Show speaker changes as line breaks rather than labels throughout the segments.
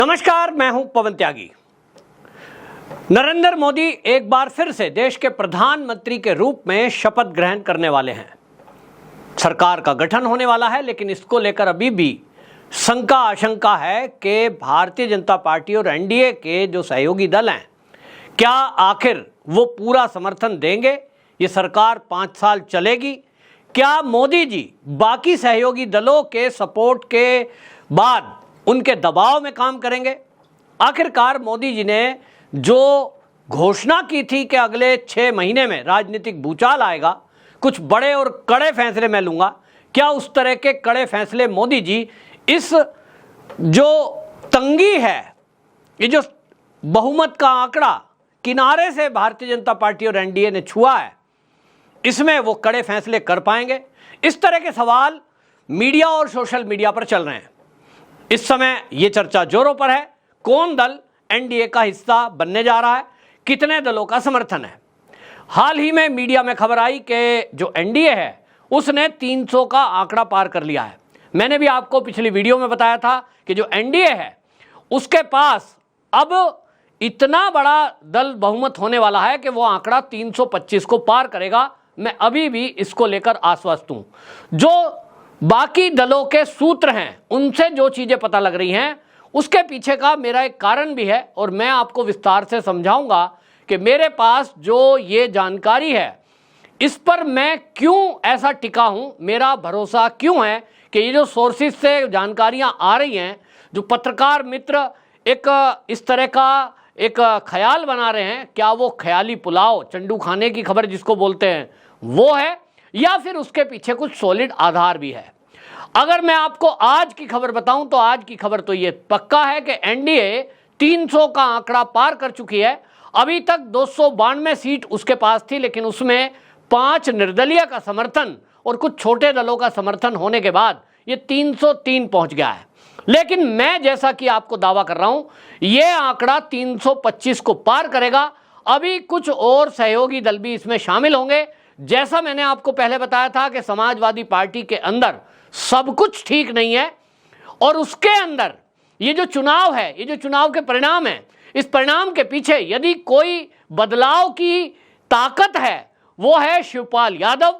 नमस्कार, मैं हूं पवन त्यागी। नरेंद्र मोदी एक बार फिर से देश के प्रधानमंत्री के रूप में शपथ ग्रहण करने वाले हैं। सरकार का गठन होने वाला है, लेकिन इसको लेकर अभी भी शंका आशंका है कि भारतीय जनता पार्टी और एनडीए के जो सहयोगी दल हैं, क्या आखिर वो पूरा समर्थन देंगे? ये सरकार 5 साल चलेगी? क्या मोदी जी बाकी सहयोगी दलों के सपोर्ट के बाद उनके दबाव में काम करेंगे? आखिरकार मोदी जी ने जो घोषणा की थी कि अगले 6 महीने में राजनीतिक भूचाल आएगा, कुछ बड़े और कड़े फैसले मैं लूंगा, क्या उस तरह के कड़े फैसले मोदी जी इस जो तंगी है, ये जो बहुमत का आंकड़ा किनारे से भारतीय जनता पार्टी और एनडीए ने छुआ है, इसमें वो कड़े फैसले कर पाएंगे? इस तरह के सवाल मीडिया और सोशल मीडिया पर चल रहे हैं। इस समय ये चर्चा जोरों पर है, कौन दल एनडीए का हिस्सा बनने जा रहा है, कितने दलों का समर्थन है। हाल ही में मीडिया में खबर आई कि जो एनडीए है उसने 300 का आंकड़ा पार कर लिया है। मैंने भी आपको पिछली वीडियो में बताया था कि जो एनडीए है उसके पास अब इतना बड़ा दल बहुमत होने वाला है कि वो आंकड़ा 325 को पार करेगा। मैं अभी भी इसको लेकर आश्वस्त हूं। जो बाकी दलों के सूत्र हैं, उनसे जो चीजें पता लग रही हैं, उसके पीछे का मेरा एक कारण भी है और मैं आपको विस्तार से समझाऊंगा कि मेरे पास जो ये जानकारी है इस पर मैं क्यों ऐसा टिका हूं, मेरा भरोसा क्यों है कि ये जो सोर्सेज से जानकारियां आ रही हैं, जो पत्रकार मित्र एक इस तरह का एक ख्याल बना रहे हैं, क्या वो ख्याली पुलाव, चंडू खाने की खबर जिसको बोलते हैं, वो है या फिर उसके पीछे कुछ सॉलिड आधार भी है। अगर मैं आपको आज की खबर बताऊं तो आज की खबर तो ये पक्का है कि एनडीए 300 का आंकड़ा पार कर चुकी है। अभी तक 292 सीट उसके पास थी, लेकिन उसमें 5 निर्दलीय का समर्थन और कुछ छोटे दलों का समर्थन होने के बाद ये 303 पहुंच गया है। लेकिन मैं जैसा कि आपको दावा कर रहा हूं, यह आंकड़ा 325 को पार करेगा। अभी कुछ और सहयोगी दल भी इसमें शामिल होंगे। जैसा मैंने आपको पहले बताया था कि समाजवादी पार्टी के अंदर सब कुछ ठीक नहीं है और उसके अंदर ये जो चुनाव है, ये जो चुनाव के परिणाम है, इस परिणाम के पीछे यदि कोई बदलाव की ताकत है, वो है शिवपाल यादव,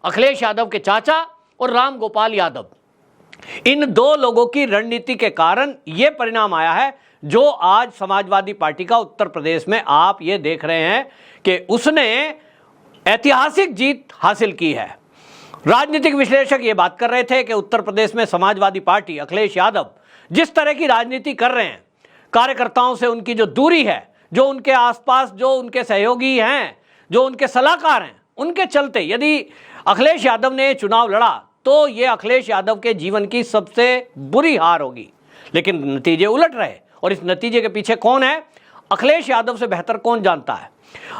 अखिलेश यादव के चाचा और राम गोपाल यादव। इन 2 लोगों की रणनीति के कारण यह परिणाम आया है जो आज समाजवादी पार्टी का उत्तर प्रदेश में आप ये देख रहे हैं कि उसने ऐतिहासिक जीत हासिल की है। राजनीतिक विश्लेषक ये बात कर रहे थे कि उत्तर प्रदेश में समाजवादी पार्टी, अखिलेश यादव जिस तरह की राजनीति कर रहे हैं, कार्यकर्ताओं से उनकी जो दूरी है, जो उनके आसपास जो उनके सहयोगी हैं, जो उनके सलाहकार हैं, उनके चलते यदि अखिलेश यादव ने चुनाव लड़ा तो ये अखिलेश यादव के जीवन की सबसे बुरी हार होगी। लेकिन नतीजे उलट रहे और इस नतीजे के पीछे कौन है, अखिलेश यादव से बेहतर कौन जानता है।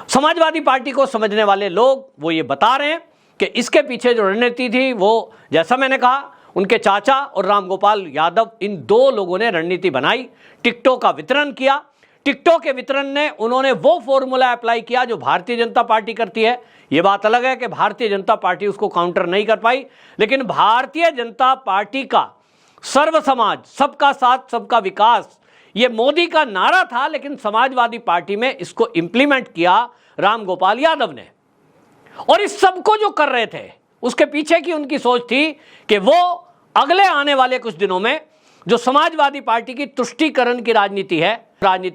समाजवादी पार्टी को समझने वाले लोग वो ये बता रहे हैं कि इसके पीछे जो रणनीति थी, वो जैसा मैंने कहा, उनके चाचा और रामगोपाल यादव, इन 2 लोगों ने रणनीति बनाई। टिकटों का वितरण किया। टिकटों के वितरण ने उन्होंने वो फॉर्मूला अप्लाई किया जो भारतीय जनता पार्टी करती है। ये बात अलग है कि भारतीय जनता पार्टी उसको काउंटर नहीं कर पाई, लेकिन भारतीय जनता पार्टी का सर्व समाज, सबका साथ सबका विकास, ये मोदी का नारा था, लेकिन समाजवादी पार्टी में इसको इंप्लीमेंट किया रामगोपाल यादव ने। और इस सबको जो कर रहे थे, उसके पीछे की उनकी सोच थी कि वो अगले आने वाले कुछ दिनों में जो समाजवादी पार्टी की तुष्टीकरण की राजनीति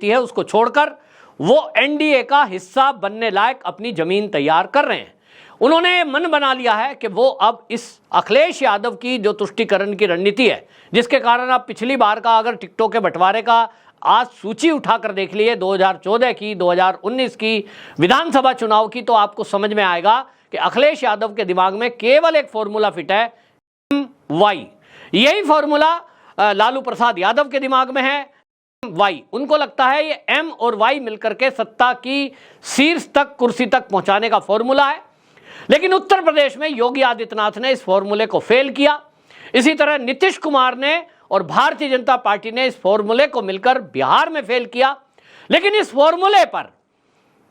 है उसको छोड़कर वो एनडीए का हिस्सा बनने लायक अपनी जमीन तैयार कर रहे हैं। उन्होंने मन बना लिया है कि वो अब इस अखिलेश यादव की जो तुष्टीकरण की रणनीति है, जिसके कारण आप पिछली बार का अगर टिकटों के बंटवारे का आज सूची उठाकर देख लिए, 2014 की, 2019 की विधानसभा चुनाव की, तो आपको समझ में आएगा कि अखिलेश यादव के दिमाग में केवल एक फॉर्मूला फिट है, वाई। यही फॉर्मूला लालू प्रसाद यादव के दिमाग में है, वाई। उनको लगता है ये एम और वाई मिलकर के सत्ता की शीर्ष तक, कुर्सी तक पहुंचाने का फॉर्मूला है। लेकिन उत्तर प्रदेश में योगी आदित्यनाथ ने इस फॉर्मूले को फेल किया। इसी तरह नीतीश कुमार ने और भारतीय जनता पार्टी ने इस फॉर्मूले को मिलकर बिहार में फेल किया। लेकिन इस फॉर्मूले पर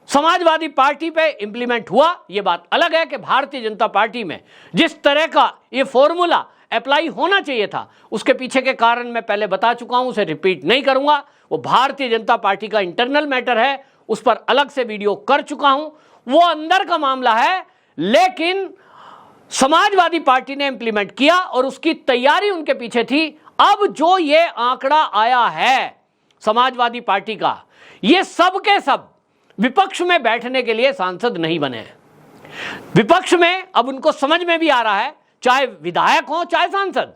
समाजवादी पार्टी पे इंप्लीमेंट हुआ। यह बात अलग है कि भारतीय जनता पार्टी में जिस तरह का ये फॉर्मूला अप्लाई होना चाहिए था। उसके पीछे के कारण मैं पहले बता चुका हूं, उसे रिपीट नहीं करूंगा। वो भारतीय जनता पार्टी का इंटरनल मैटर है, उस पर अलग से वीडियो कर चुका हूं, वो अंदर का मामला है। लेकिन समाजवादी पार्टी ने इंप्लीमेंट किया और उसकी तैयारी उनके पीछे थी। अब जो ये आंकड़ा आया है समाजवादी पार्टी का, ये सब के सब विपक्ष में बैठने के लिए सांसद नहीं बने हैं। विपक्ष में अब उनको समझ में भी आ रहा है, चाहे विधायक हो चाहे सांसद,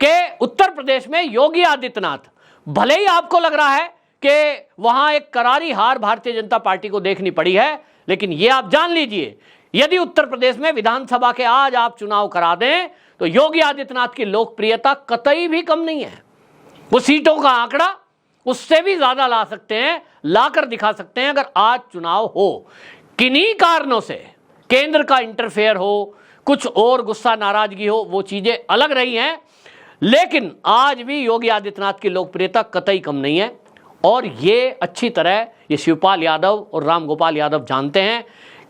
कि उत्तर प्रदेश में योगी आदित्यनाथ, भले ही आपको लग रहा है कि वहां एक करारी हार भारतीय जनता पार्टी को देखनी पड़ी है, लेकिन यह आप जान लीजिए, यदि उत्तर प्रदेश में विधानसभा के आज आप चुनाव करा दें तो योगी आदित्यनाथ की लोकप्रियता कतई भी कम नहीं है। वो सीटों का आंकड़ा उससे भी ज्यादा ला सकते हैं, लाकर दिखा सकते हैं अगर आज चुनाव हो। किन्हीं कारणों से केंद्र का इंटरफेयर हो, कुछ और गुस्सा नाराजगी हो, वो चीजें अलग रही हैं, लेकिन आज भी योगी आदित्यनाथ की लोकप्रियता कतई कम नहीं है। और ये अच्छी तरह ये शिवपाल यादव और रामगोपाल यादव जानते हैं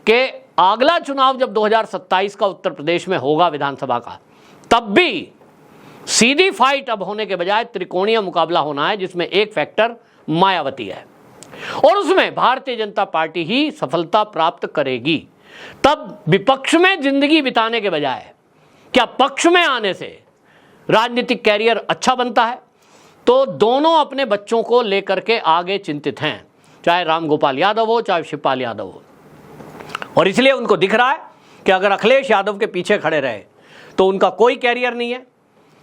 कि अगला चुनाव जब 2027 का उत्तर प्रदेश में होगा विधानसभा का, तब भी सीधी फाइट अब होने के बजाय त्रिकोणीय मुकाबला होना है, जिसमें एक फैक्टर मायावती है और उसमें भारतीय जनता पार्टी ही सफलता प्राप्त करेगी। तब विपक्ष में जिंदगी बिताने के बजाय क्या पक्ष में आने से राजनीतिक कैरियर अच्छा बनता है? तो दोनों अपने बच्चों को लेकर के आगे चिंतित हैं, चाहे रामगोपाल यादव हो चाहे शिवपाल यादव हो। और इसलिए उनको दिख रहा है कि अगर अखिलेश यादव के पीछे खड़े रहे तो उनका कोई कैरियर नहीं है।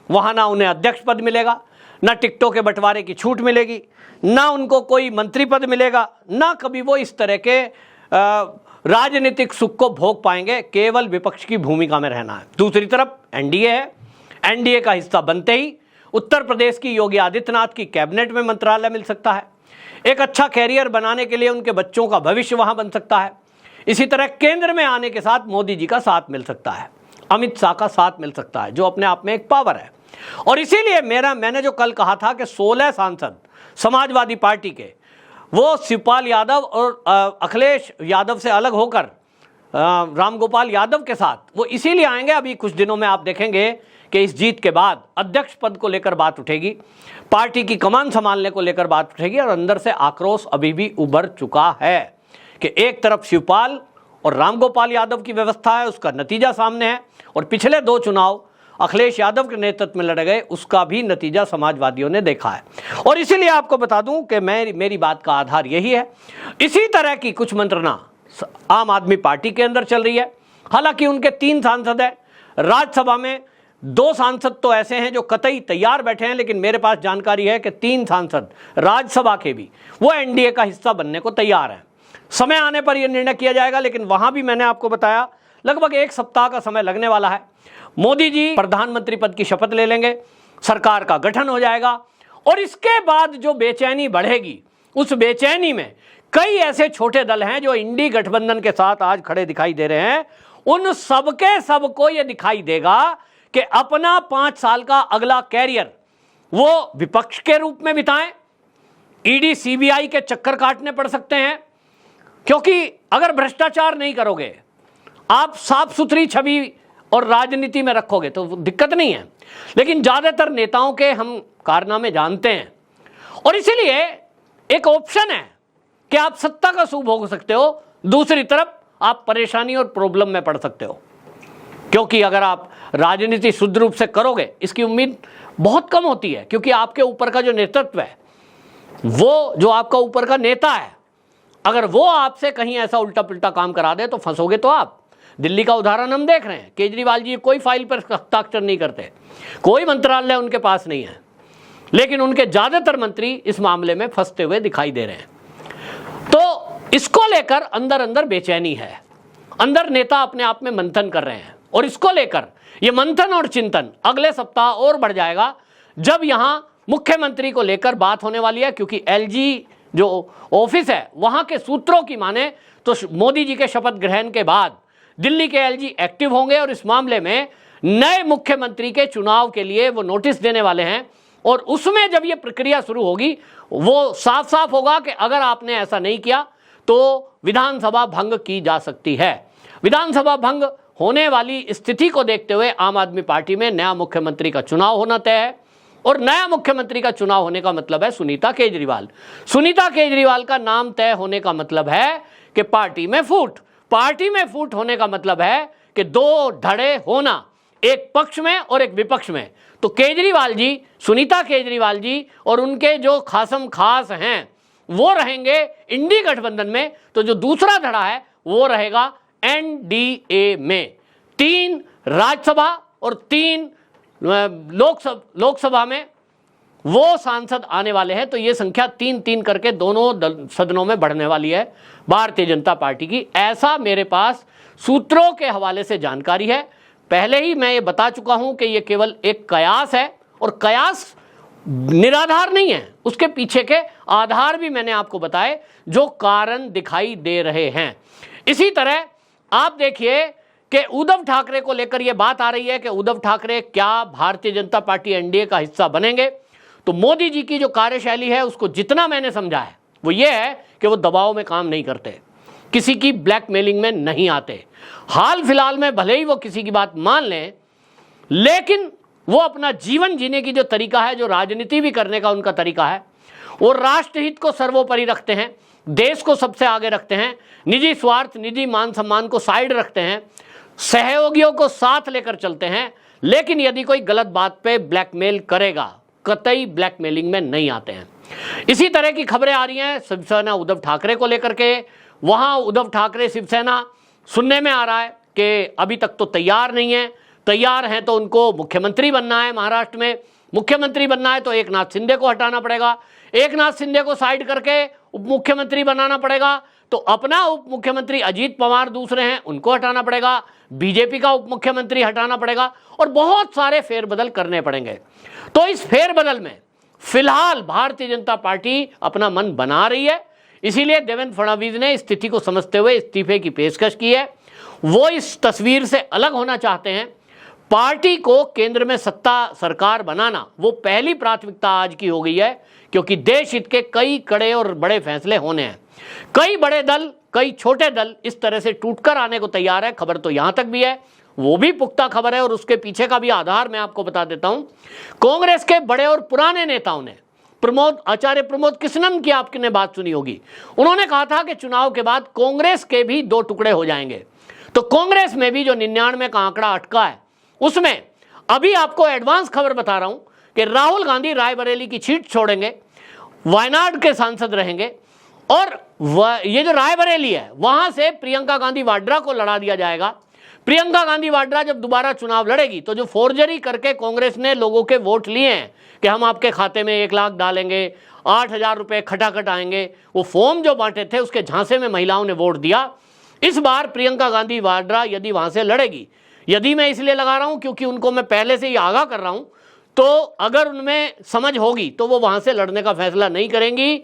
वहां ना उन्हें अध्यक्ष पद मिलेगा, ना टिकटों के बंटवारे की छूट मिलेगी, ना उनको कोई मंत्री पद मिलेगा, ना कभी वो इस तरह के राजनीतिक सुख को भोग पाएंगे। केवल विपक्ष की भूमिका में रहना है। दूसरी तरफ एनडीए है, एनडीए का हिस्सा बनते ही उत्तर प्रदेश की योगी आदित्यनाथ की कैबिनेट में मंत्रालय मिल सकता है। एक अच्छा कैरियर बनाने के लिए उनके बच्चों का भविष्य वहां बन सकता है। इसी तरह केंद्र में आने के साथ मोदी जी का साथ मिल सकता है, अमित शाह का साथ मिल सकता है, जो अपने आप में एक पावर है। और इसीलिए मैंने जो कल कहा था कि 16 सांसद समाजवादी पार्टी के, वो शिवपाल यादव और अखिलेश यादव से अलग होकर रामगोपाल यादव के साथ वो इसीलिए आएंगे। अभी कुछ दिनों में आप देखेंगे कि इस जीत के बाद अध्यक्ष पद को लेकर बात उठेगी, पार्टी की कमान संभालने को लेकर बात उठेगी, और अंदर से आक्रोश अभी भी उभर चुका है कि एक तरफ शिवपाल और रामगोपाल यादव की व्यवस्था है, उसका नतीजा सामने है, और पिछले 2 चुनाव अखिलेश यादव के नेतृत्व में लड़े गए, उसका भी नतीजा समाजवादियों ने देखा है। और इसीलिए आपको बता दूं कि मेरी बात का आधार यही है। इसी तरह की कुछ मंत्रणा आम आदमी पार्टी के अंदर चल रही है। हालांकि उनके 3 सांसद हैं, राज्यसभा में 2 सांसद तो ऐसे हैं जो कतई तैयार बैठे हैं, लेकिन मेरे पास जानकारी है कि 3 सांसद राज्यसभा के भी वो एनडीए का हिस्सा बनने को तैयार हैं। समय आने पर यह निर्णय किया जाएगा, लेकिन वहां भी मैंने आपको बताया लगभग 1 सप्ताह का समय लगने वाला है। मोदी जी प्रधानमंत्री पद की शपथ ले लेंगे, सरकार का गठन हो जाएगा, और इसके बाद जो बेचैनी बढ़ेगी, उस बेचैनी में कई ऐसे छोटे दल हैं जो इंडी गठबंधन के साथ आज खड़े दिखाई दे रहे हैं। उन सबके सबको यह दिखाई देगा कि अपना 5 साल का अगला कैरियर वो विपक्ष के रूप में बिताएं। ईडी सीबीआई के चक्कर काटने पड़ सकते हैं, क्योंकि अगर भ्रष्टाचार नहीं करोगे, आप साफ सुथरी छवि और राजनीति में रखोगे तो दिक्कत नहीं है, लेकिन ज्यादातर नेताओं के हम कारनामे जानते हैं। और इसीलिए एक ऑप्शन है कि आप सत्ता का सुख भोग सकते हो, दूसरी तरफ आप परेशानी और प्रॉब्लम में पड़ सकते हो, क्योंकि अगर आप राजनीति शुद्ध रूप से करोगे इसकी उम्मीद बहुत कम होती है, क्योंकि आपके ऊपर का जो नेतृत्व है, वो जो आपका ऊपर का नेता है, अगर वो आपसे कहीं ऐसा उल्टा पुल्टा काम करा दे तो फंसोगे तो आप। दिल्ली का उदाहरण हम देख रहे हैं, केजरीवाल जी कोई फाइल पर हस्ताक्षर नहीं करते, कोई मंत्रालय उनके पास नहीं है, लेकिन उनके ज्यादातर मंत्री इस मामले में फंसते हुए दिखाई दे रहे हैं। तो इसको लेकर अंदर अंदर बेचैनी है, अंदर नेता अपने आप में मंथन कर रहे हैं, और इसको लेकर यह मंथन और चिंतन अगले सप्ताह और बढ़ जाएगा, जब यहां मुख्यमंत्री को लेकर बात होने वाली है। क्योंकि एलजी जो ऑफिस है, वहां के सूत्रों की माने तो मोदी जी के शपथ ग्रहण के बाद दिल्ली के एलजी एक्टिव होंगे, और इस मामले में नए मुख्यमंत्री के चुनाव के लिए वो नोटिस देने वाले हैं। और उसमें जब ये प्रक्रिया शुरू होगी, वो साफ साफ होगा कि अगर आपने ऐसा नहीं किया तो विधानसभा भंग की जा सकती है। विधानसभा भंग होने वाली स्थिति को देखते हुए आम आदमी पार्टी में नया मुख्यमंत्री का चुनाव होना तय है। और नया मुख्यमंत्री का चुनाव होने का मतलब है सुनीता केजरीवाल। सुनीता केजरीवाल का नाम तय होने का मतलब है कि पार्टी में फूट। पार्टी में फूट होने का मतलब है कि दो धड़े होना, एक पक्ष में और एक विपक्ष में। तो केजरीवाल जी, सुनीता केजरीवाल जी और उनके जो खासम खास हैं वो रहेंगे इंडी गठबंधन में, तो जो दूसरा धड़ा है वो रहेगा एनडीए में। 3 राज्यसभा और 3 लोकसभा में वो सांसद आने वाले हैं। तो ये संख्या 3-3 करके दोनों सदनों में बढ़ने वाली है भारतीय जनता पार्टी की। ऐसा मेरे पास सूत्रों के हवाले से जानकारी है। पहले ही मैं ये बता चुका हूं कि ये केवल एक कयास है और कयास निराधार नहीं है, उसके पीछे के आधार भी मैंने आपको बताए जो कारण दिखाई दे रहे हैं। इसी तरह आप देखिए कि उद्धव ठाकरे को लेकर यह बात आ रही है कि उद्धव ठाकरे क्या भारतीय जनता पार्टी एनडीए का हिस्सा बनेंगे। तो मोदी जी की जो कार्यशैली है उसको जितना मैंने समझा है वो ये है कि वो दबाव में काम नहीं करते, किसी की ब्लैकमेलिंग में नहीं आते। हाल फिलहाल में भले ही वो किसी की बात मान लें, लेकिन वो अपना जीवन जीने की जो तरीका है, जो राजनीति भी करने का उनका तरीका है, वो राष्ट्रहित को सर्वोपरि रखते हैं, देश को सबसे आगे रखते हैं, निजी स्वार्थ, निजी मान सम्मान को साइड रखते हैं, सहयोगियों को साथ लेकर चलते हैं। लेकिन यदि कोई गलत बात पे ब्लैकमेल करेगा, कतई ब्लैकमेलिंग में नहीं आते हैं। इसी तरह की खबरें आ रही हैं शिवसेना उद्धव ठाकरे को लेकर के। वहां उद्धव ठाकरे शिवसेना सुनने में आ रहा है कि अभी तक तो तैयार नहीं है। तैयार हैं तो उनको मुख्यमंत्री बनना है। महाराष्ट्र में मुख्यमंत्री बनना है तो एकनाथ शिंदे को हटाना पड़ेगा, एकनाथ शिंदे को साइड करके उप मुख्यमंत्री बनाना पड़ेगा। तो अपना उप मुख्यमंत्री अजीत पवार दूसरे हैं, उनको हटाना पड़ेगा, बीजेपी का उप मुख्यमंत्री हटाना पड़ेगा और बहुत सारे फेरबदल करने पड़ेंगे। तो इस फेरबदल में फिलहाल भारतीय जनता पार्टी अपना मन बना रही है। इसीलिए देवेंद्र फडणवीस ने स्थिति को समझते हुए इस्तीफे की पेशकश की है। वो इस तस्वीर से अलग होना चाहते हैं। पार्टी को केंद्र में सत्ता सरकार बनाना वो पहली प्राथमिकता आज की हो गई है, क्योंकि देश हित के कई कड़े और बड़े फैसले होने हैं। कई बड़े दल, कई छोटे दल इस तरह से टूटकर आने को तैयार है। खबर तो यहां तक भी है, वो भी पुख्ता खबर है और उसके पीछे का भी आधार मैं आपको बता देता हूं। कांग्रेस के बड़े और पुराने नेताओं ने, आचार्य प्रमोद कृष्णन की आपने बात सुनी होगी, उन्होंने कहा था कि चुनाव के बाद कांग्रेस के भी 2 टुकड़े हो जाएंगे। तो कांग्रेस में भी जो 99 का आंकड़ा अटका है, उसमें अभी आपको एडवांस खबर बता रहा हूं कि राहुल गांधी रायबरेली की सीट छोड़ेंगे, वायनाड के सांसद रहेंगे और ये जो रायबरेली है वहां से प्रियंका गांधी वाड्रा को लड़ा दिया जाएगा। प्रियंका गांधी वाड्रा जब दोबारा चुनाव लड़ेगी तो जो फोर्जरी करके कांग्रेस ने लोगों के वोट लिए हैं कि हम आपके खाते में 1 लाख डालेंगे, 8,000 रुपए खटाखट आएंगे, वो फॉर्म जो बांटे थे उसके झांसे में महिलाओं ने वोट दिया। इस बार प्रियंका गांधी वाड्रा यदि वहां से लड़ेगी, यदि मैं इसलिए लगा रहा हूं क्योंकि उनको मैं पहले से ही आगाह कर रहा हूं, तो अगर उनमें समझ होगी तो वो वहां से लड़ने का फैसला नहीं करेंगी,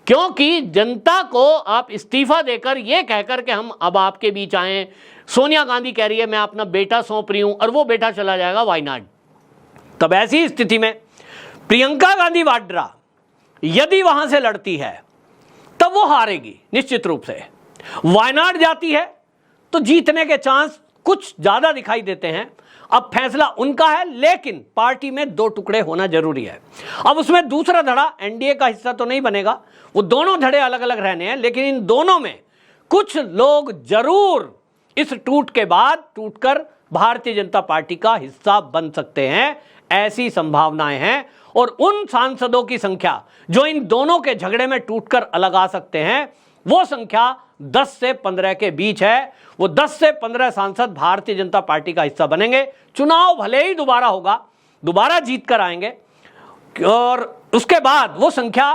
क्योंकि जनता को आप इस्तीफा देकर ये कहकर के हम अब आपके बीच आए। सोनिया गांधी कह रही है मैं अपना बेटा सौंप रही हूं और वो बेटा चला जाएगा वायनाड। तब ऐसी स्थिति में प्रियंका गांधी वाड्रा यदि वहां से लड़ती है तब वो हारेगी निश्चित रूप से। वायनाड जाती है तो जीतने के चांस कुछ ज्यादा दिखाई देते हैं। अब फैसला उनका है, लेकिन पार्टी में 2 टुकड़े होना जरूरी है। अब उसमें दूसरा धड़ा एनडीए का हिस्सा तो नहीं बनेगा, वो दोनों धड़े अलग अलग रहने हैं, लेकिन इन दोनों में कुछ लोग जरूर इस टूट के बाद टूटकर भारतीय जनता पार्टी का हिस्सा बन सकते हैं, ऐसी संभावनाएं हैं। और उन सांसदों की संख्या जो इन दोनों के झगड़े में टूटकर अलग आ सकते हैं, वो संख्या 10 से 15 के बीच है। वो 10 से 15 सांसद भारतीय जनता पार्टी का हिस्सा बनेंगे। चुनाव भले ही दोबारा होगा, दोबारा जीत कर आएंगे और उसके बाद वो संख्या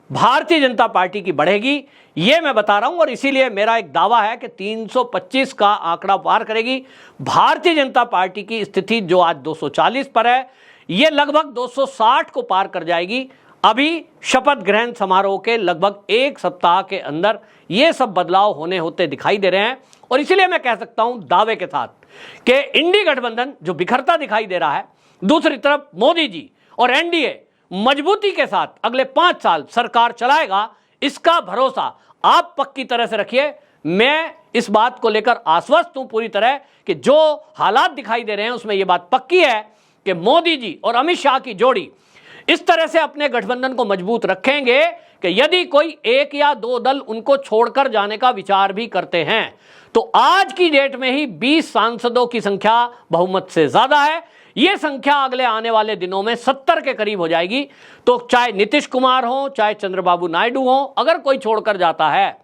भारतीय जनता पार्टी की बढ़ेगी, ये मैं बता रहा हूं। और इसीलिए मेरा एक दावा है कि 325 का आंकड़ा पार करेगी भारतीय जनता पार्टी की स्थिति, जो आज 240 पर है, ये लगभग 260 को पार कर जाएगी। अभी शपथ ग्रहण समारोह के लगभग 1 सप्ताह के अंदर ये सब बदलाव होते दिखाई दे रहे हैं। और इसीलिए मैं कह सकता हूं दावे के साथ कि इंडी गठबंधन जो बिखरता दिखाई दे रहा है, दूसरी तरफ मोदी जी और एनडीए मजबूती के साथ अगले 5 साल सरकार चलाएगा, इसका भरोसा आप पक्की तरह से रखिए। मैं इस बात को लेकर आश्वस्त हूं पूरी तरह कि जो हालात दिखाई दे रहे हैं उसमें यह बात पक्की है कि मोदी जी और अमित शाह की जोड़ी इस तरह से अपने गठबंधन को मजबूत रखेंगे कि यदि कोई एक या दो दल उनको छोड़कर जाने का विचार भी करते हैं तो आज की डेट में ही 20 सांसदों की संख्या बहुमत से ज्यादा है। यह संख्या अगले आने वाले दिनों में 70 के करीब हो जाएगी। तो चाहे नीतीश कुमार हो, चाहे चंद्रबाबू नायडू हो, अगर कोई छोड़कर जाता है,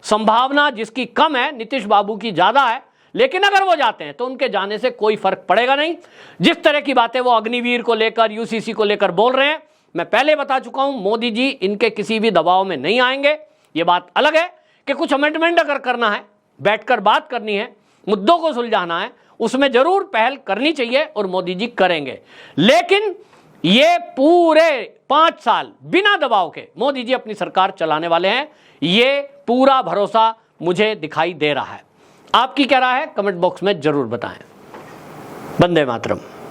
संभावना जिसकी कम है, नीतीश बाबू की ज्यादा है, लेकिन अगर वो जाते हैं तो उनके जाने से कोई फर्क पड़ेगा नहीं। जिस तरह की बातें वो अग्निवीर को लेकर, यूसीसी को लेकर बोल रहे हैं, मैं पहले बता चुका हूं, मोदी जी इनके किसी भी दबाव में नहीं आएंगे। ये बात अलग है कि कुछ अमेंडमेंट अगर करना है, बैठकर बात करनी है, मुद्दों को सुलझाना है, उसमें जरूर पहल करनी चाहिए और मोदी जी करेंगे। लेकिन ये पूरे 5 साल बिना दबाव के मोदी जी अपनी सरकार चलाने वाले हैं, ये पूरा भरोसा मुझे दिखाई दे रहा है। आपकी क्या राय है? कमेंट बॉक्स में जरूर बताएं। वंदे मातरम।